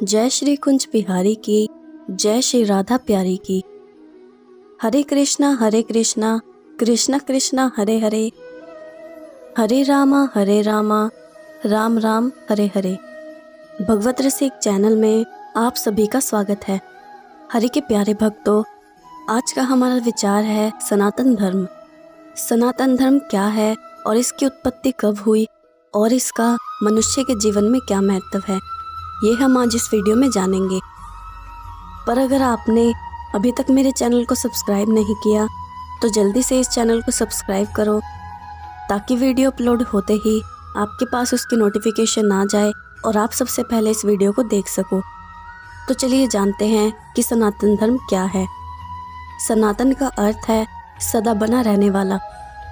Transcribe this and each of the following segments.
जय श्री कुंज बिहारी की, जय श्री राधा प्यारी की। हरे कृष्णा कृष्णा कृष्णा हरे हरे, हरे रामा राम राम हरे हरे। भगवत रसिक चैनल में आप सभी का स्वागत है। हरि के प्यारे भक्तों, आज का हमारा विचार है सनातन धर्म। सनातन धर्म क्या है और इसकी उत्पत्ति कब हुई और इसका मनुष्य के जीवन में क्या महत्व है, ये हम आज इस वीडियो में जानेंगे। पर अगर आपने अभी तक मेरे चैनल को सब्सक्राइब नहीं किया तो जल्दी से इस चैनल को सब्सक्राइब करो, ताकि वीडियो अपलोड होते ही आपके पास उसकी नोटिफिकेशन आ जाए और आप सबसे पहले इस वीडियो को देख सको। तो चलिए जानते हैं कि सनातन धर्म क्या है। सनातन का अर्थ है सदा बना रहने वाला।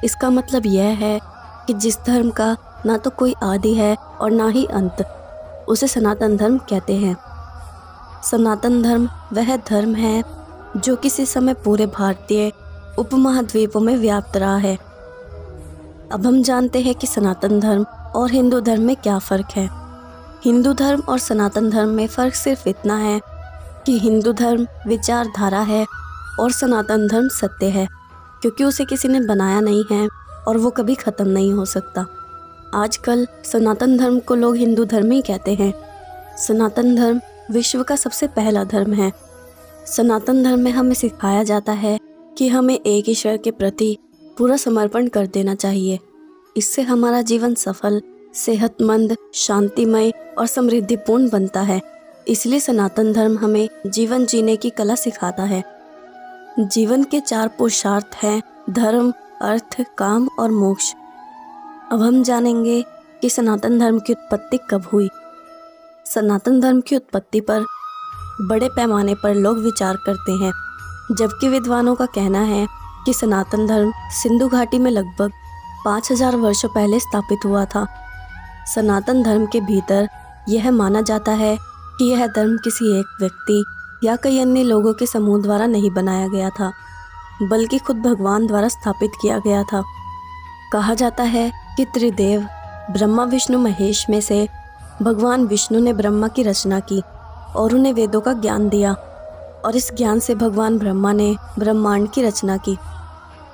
इसका मतलब यह है कि जिस धर्म का ना तो कोई आदि है और ना ही अंत, उसे सनातन धर्म कहते हैं। सनातन धर्म वह धर्म है जो किसी समय पूरे भारतीय उपमहाद्वीपों में व्याप्त रहा है। अब हम जानते हैं कि सनातन धर्म और हिंदू धर्म में क्या फ़र्क है। हिंदू धर्म और सनातन धर्म में फ़र्क सिर्फ इतना है कि हिंदू धर्म विचारधारा है और सनातन धर्म सत्य है, क्योंकि उसे किसी ने बनाया नहीं है और वो कभी ख़त्म नहीं हो सकता। आजकल सनातन धर्म को लोग हिंदू धर्म ही कहते हैं। सनातन धर्म विश्व का सबसे पहला धर्म है। सनातन धर्म में हमें सिखाया जाता है कि हमें एक ईश्वर के प्रति पूरा समर्पण कर देना चाहिए। इससे हमारा जीवन सफल, सेहतमंद, शांतिमय और समृद्धिपूर्ण बनता है। इसलिए सनातन धर्म हमें जीवन जीने की कला सिखाता है। जीवन के 4 पुरुषार्थ हैं धर्म, अर्थ, काम और मोक्ष। अब हम जानेंगे कि सनातन धर्म की उत्पत्ति कब हुई। सनातन धर्म की उत्पत्ति पर बड़े पैमाने पर लोग विचार करते हैं, जबकि विद्वानों का कहना है कि सनातन धर्म सिंधु घाटी में लगभग 5000 वर्षों पहले स्थापित हुआ था। सनातन धर्म के भीतर यह माना जाता है कि यह धर्म किसी एक व्यक्ति या कई अन्य लोगों के समूह द्वारा नहीं बनाया गया था, बल्कि खुद भगवान द्वारा स्थापित किया गया था। कहा जाता है कि त्रिदेव ब्रह्मा विष्णु महेश में से भगवान विष्णु ने ब्रह्मा की रचना की और उन्हें वेदों का ज्ञान दिया, और इस ज्ञान से भगवान ब्रह्मा ने ब्रह्मांड की रचना की।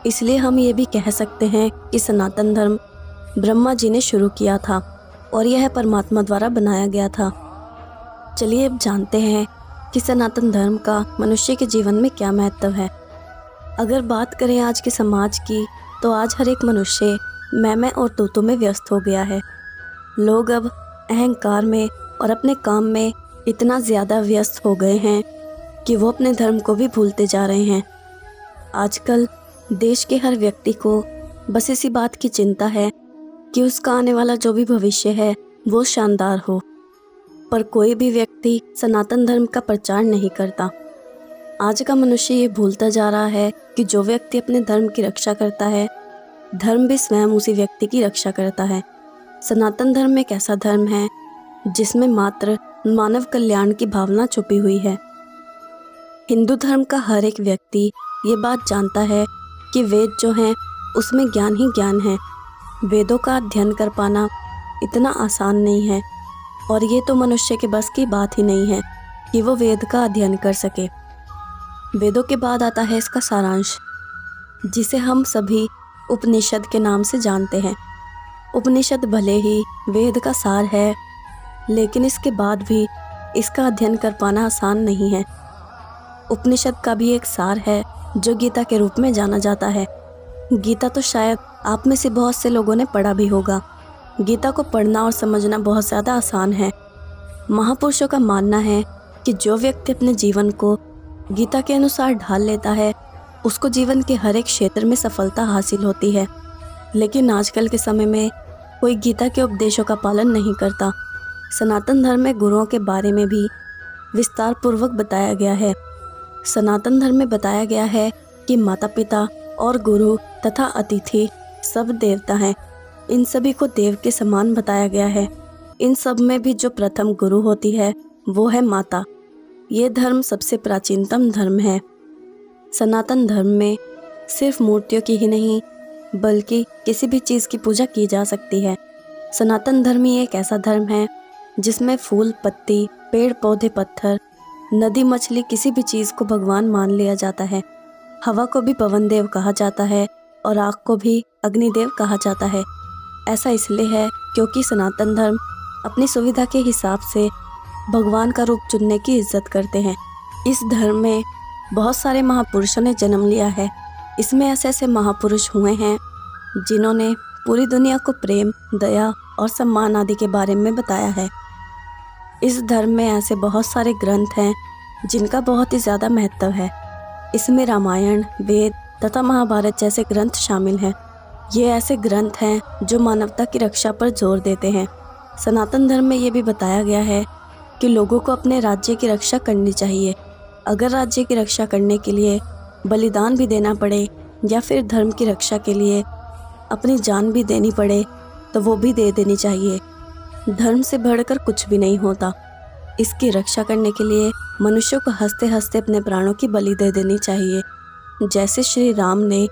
इसलिए हम ये भी कह सकते हैं कि सनातन धर्म ब्रह्मा जी ने शुरू किया था और यह परमात्मा द्वारा बनाया गया था। चलिए अब जानते हैं कि सनातन धर्म का मनुष्य के जीवन में क्या महत्व है। अगर बात करें आज के समाज की, तो आज हर एक मनुष्य मैं और तू में व्यस्त हो गया है। लोग अब अहंकार में और अपने काम में इतना ज़्यादा व्यस्त हो गए हैं कि वो अपने धर्म को भी भूलते जा रहे हैं। आजकल देश के हर व्यक्ति को बस इसी बात की चिंता है कि उसका आने वाला जो भी भविष्य है वो शानदार हो, पर कोई भी व्यक्ति सनातन धर्म का प्रचार नहीं करता। आज का मनुष्य ये भूलता जा रहा है कि जो व्यक्ति अपने धर्म की रक्षा करता है, धर्म भी स्वयं उसी व्यक्ति की रक्षा करता है। सनातन धर्म एक ऐसा धर्म है जिसमें मात्र मानव कल्याण की भावना छुपी हुई है। हिंदू धर्म का हर एक व्यक्ति ये बात जानता है कि वेद जो हैं उसमें ज्ञान ही ज्ञान है। वेदों का अध्ययन कर पाना इतना आसान नहीं है, और ये तो मनुष्य के बस की बात ही नहीं है कि वो वेद का अध्ययन कर सके। वेदों के बाद आता है इसका सारांश, जिसे हम सभी उपनिषद के नाम से जानते हैं। उपनिषद भले ही वेद का सार है, लेकिन इसके बाद भी इसका अध्ययन कर पाना आसान नहीं है। उपनिषद का भी एक सार है जो गीता के रूप में जाना जाता है। गीता तो शायद आप में से बहुत से लोगों ने पढ़ा भी होगा। गीता को पढ़ना और समझना बहुत ज़्यादा आसान है। महापुरुषों का मानना है कि जो व्यक्ति अपने जीवन को गीता के अनुसार ढाल लेता है, उसको जीवन के हर एक क्षेत्र में सफलता हासिल होती है। लेकिन आजकल के समय में कोई गीता के उपदेशों का पालन नहीं करता। सनातन धर्म में गुरुओं के बारे में भी विस्तार पूर्वक बताया गया है। सनातन धर्म में बताया गया है कि माता पिता और गुरु तथा अतिथि सब देवता हैं। इन सभी को देव के समान बताया गया है। इन सब में भी जो प्रथम गुरु होती है वो है माता। ये धर्म सबसे प्राचीनतम धर्म है। सनातन धर्म में सिर्फ मूर्तियों की ही नहीं, बल्कि किसी भी चीज़ की पूजा की जा सकती है। सनातन धर्म ही एक ऐसा धर्म है जिसमें फूल, पत्ती, पेड़ पौधे पत्थर, नदी मछली, किसी भी चीज़ को भगवान मान लिया जाता है। हवा को भी पवन देव कहा जाता है और आग को भी अग्निदेव कहा जाता है। ऐसा इसलिए है क्योंकि सनातन धर्म अपनी सुविधा के हिसाब से भगवान का रूप चुनने की इज्जत करते हैं। इस धर्म में बहुत सारे महापुरुषों ने जन्म लिया है। इसमें ऐसे ऐसे महापुरुष हुए हैं जिन्होंने पूरी दुनिया को प्रेम, दया और सम्मान आदि के बारे में बताया है। इस धर्म में ऐसे बहुत सारे ग्रंथ हैं जिनका बहुत ही ज़्यादा महत्व है। इसमें रामायण, वेद तथा महाभारत जैसे ग्रंथ शामिल हैं। ये ऐसे ग्रंथ हैं जो मानवता की रक्षा पर जोर देते हैं। सनातन धर्म में ये भी बताया गया है कि लोगों को अपने राज्य की रक्षा करनी चाहिए। अगर राज्य की रक्षा करने के लिए बलिदान भी देना पड़े या फिर धर्म की रक्षा के लिए अपनी जान भी देनी पड़े तो वो भी दे देनी चाहिए। धर्म से बढ़कर कुछ भी नहीं होता। इसकी रक्षा करने के लिए मनुष्यों को हंसते हंसते अपने प्राणों की बलि दे देनी चाहिए। जैसे श्री राम ने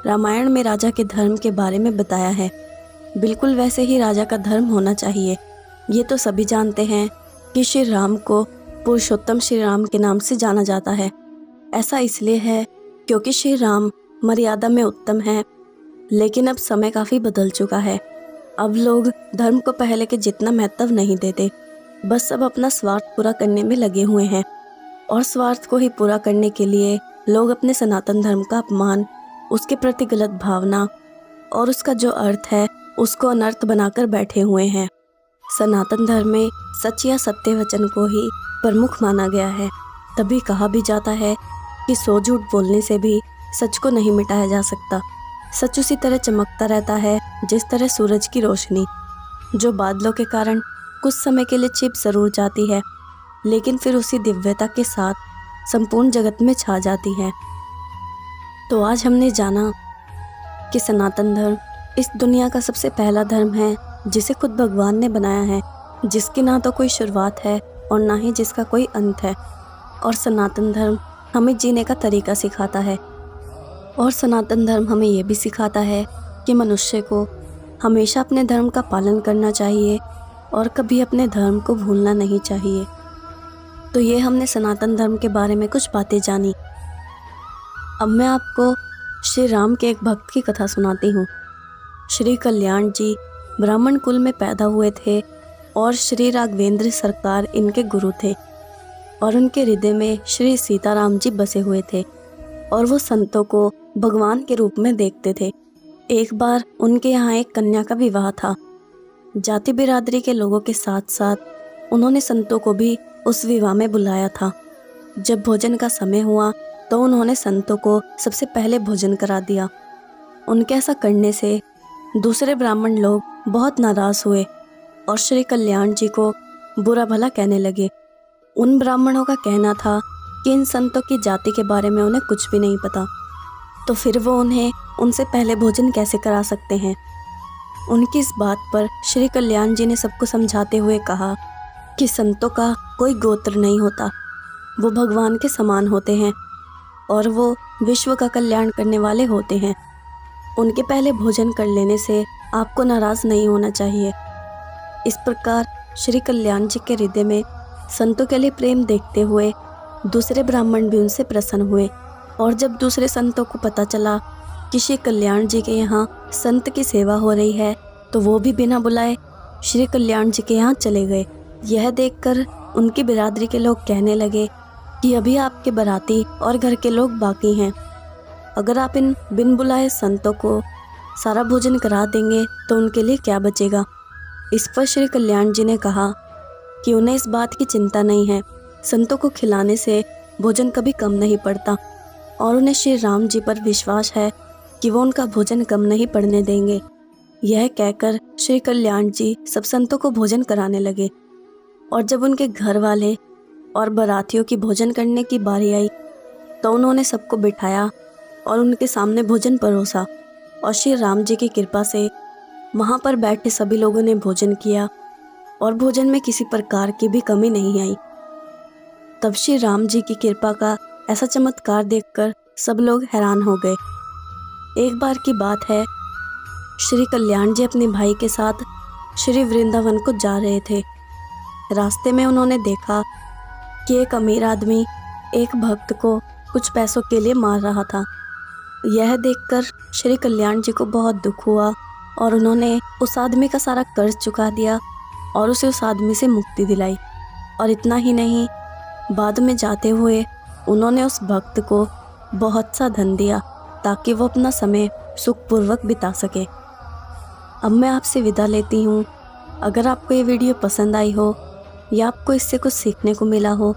रामायण में राजा के धर्म के बारे में बताया है, बिल्कुल वैसे ही राजा का धर्म होना चाहिए। ये तो सभी जानते हैं कि श्री राम को पुरुषोत्तम श्री राम के नाम से जाना जाता है। ऐसा इसलिए है क्योंकि श्री राम मर्यादा में उत्तम है। लेकिन अब समय काफ़ी बदल चुका है। अब लोग धर्म को पहले के जितना महत्व नहीं देते, बस सब अपना स्वार्थ पूरा करने में लगे हुए हैं। और स्वार्थ को ही पूरा करने के लिए लोग अपने सनातन धर्म का अपमान, उसके प्रति गलत भावना और उसका जो अर्थ है उसको अनर्थ बनाकर बैठे हुए हैं। सनातन धर्म में सच या सत्य वचन को ही प्रमुख माना गया है। तभी कहा भी जाता है कि 100 झूठ बोलने से भी सच को नहीं मिटाया जा सकता। सच उसी तरह चमकता रहता है जिस तरह सूरज की रोशनी, जो बादलों के कारण कुछ समय के लिए छिप जरूर जाती है, लेकिन फिर उसी दिव्यता के साथ संपूर्ण जगत में छा जाती है। तो आज हमने जाना कि सनातन धर्म इस दुनिया का सबसे पहला धर्म है जिसे खुद भगवान ने बनाया है, जिसकी ना तो कोई शुरुआत है और ना ही जिसका कोई अंत है। और सनातन धर्म हमें जीने का तरीका सिखाता है। और सनातन धर्म हमें ये भी सिखाता है कि मनुष्य को हमेशा अपने धर्म का पालन करना चाहिए और कभी अपने धर्म को भूलना नहीं चाहिए। तो ये हमने सनातन धर्म के बारे में कुछ बातें जानी। अब मैं आपको श्री राम के एक भक्त की कथा सुनाती हूँ। श्री कल्याण जी ब्राह्मण कुल में पैदा हुए थे और श्री राघवेंद्र सरकार इनके गुरु थे और उनके हृदय में श्री सीताराम जी बसे हुए थे और वो संतों को भगवान के रूप में देखते थे। एक बार उनके यहाँ एक कन्या का विवाह था। जाति बिरादरी के लोगों के साथ साथ उन्होंने संतों को भी उस विवाह में बुलाया था। जब भोजन का समय हुआ तो उन्होंने संतों को सबसे पहले भोजन करा दिया। उनके ऐसा करने से दूसरे ब्राह्मण लोग बहुत नाराज हुए और श्री कल्याण जी को बुरा भला कहने लगे। उन ब्राह्मणों का कहना था कि इन संतों की जाति के बारे में उन्हें कुछ भी नहीं पता, तो फिर वो उन्हें उनसे पहले भोजन कैसे करा सकते हैं। उनकी इस बात पर श्री कल्याण जी ने सबको समझाते हुए कहा कि संतों का कोई गोत्र नहीं होता, वो भगवान के समान होते हैं और वो विश्व का कल्याण करने वाले होते हैं। उनके पहले भोजन कर लेने से आपको नाराज़ नहीं होना चाहिए। इस प्रकार श्री कल्याण जी के हृदय में संतों के लिए प्रेम देखते हुए दूसरे ब्राह्मण भी उनसे प्रसन्न हुए। और जब दूसरे संतों को पता चला कि श्री कल्याण जी के यहाँ संत की सेवा हो रही है तो वो भी बिना बुलाए श्री कल्याण जी के यहाँ चले गए। यह देखकर उनकी बिरादरी के लोग कहने लगे कि अभी आपके बाराती और घर के लोग बाकी हैं। अगर आप इन बिन बुलाए संतों को सारा भोजन करा देंगे तो उनके लिए क्या बचेगा। इस पर श्री कल्याण जी ने कहा कि उन्हें इस बात की चिंता नहीं है, संतों को खिलाने से भोजन कभी कम नहीं पड़ता और उन्हें श्री राम जी पर विश्वास है कि वो उनका भोजन कम नहीं पड़ने देंगे। यह कहकर श्री कल्याण जी सब संतों को भोजन कराने लगे और जब उनके घर वाले और बारातियों की भोजन करने की बारी आई तो उन्होंने सबको बिठाया और उनके सामने भोजन परोसा और श्री राम जी की कृपा से वहाँ पर बैठे सभी लोगों ने भोजन किया और भोजन में किसी प्रकार की भी कमी नहीं आई। तब श्री राम जी की कृपा का ऐसा चमत्कार देखकर सब लोग हैरान हो गए। एक बार की बात है, श्री कल्याण जी अपने भाई के साथ श्री वृंदावन को जा रहे थे। रास्ते में उन्होंने देखा कि एक अमीर आदमी एक भक्त को कुछ पैसों के लिए मार रहा था। यह देखकर श्री कल्याण जी को बहुत दुख हुआ और उन्होंने उस आदमी का सारा कर्ज चुका दिया और उसे उस आदमी से मुक्ति दिलाई। और इतना ही नहीं, बाद में जाते हुए उन्होंने उस भक्त को बहुत सा धन दिया ताकि वो अपना समय सुखपूर्वक बिता सके। अब मैं आपसे विदा लेती हूँ। अगर आपको ये वीडियो पसंद आई हो या आपको इससे कुछ सीखने को मिला हो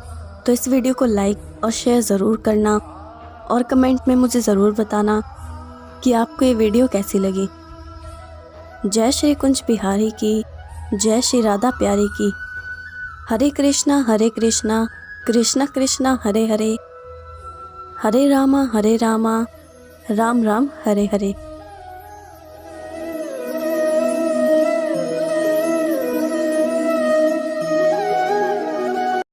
तो इस वीडियो को लाइक और शेयर ज़रूर करना और कमेंट में मुझे ज़रूर बताना कि आपको ये वीडियो कैसी लगी। जय श्री कुंज बिहारी की, जय श्री राधा प्यारी की। हरे कृष्णा कृष्णा कृष्णा हरे हरे, हरे रामा राम राम हरे हरे।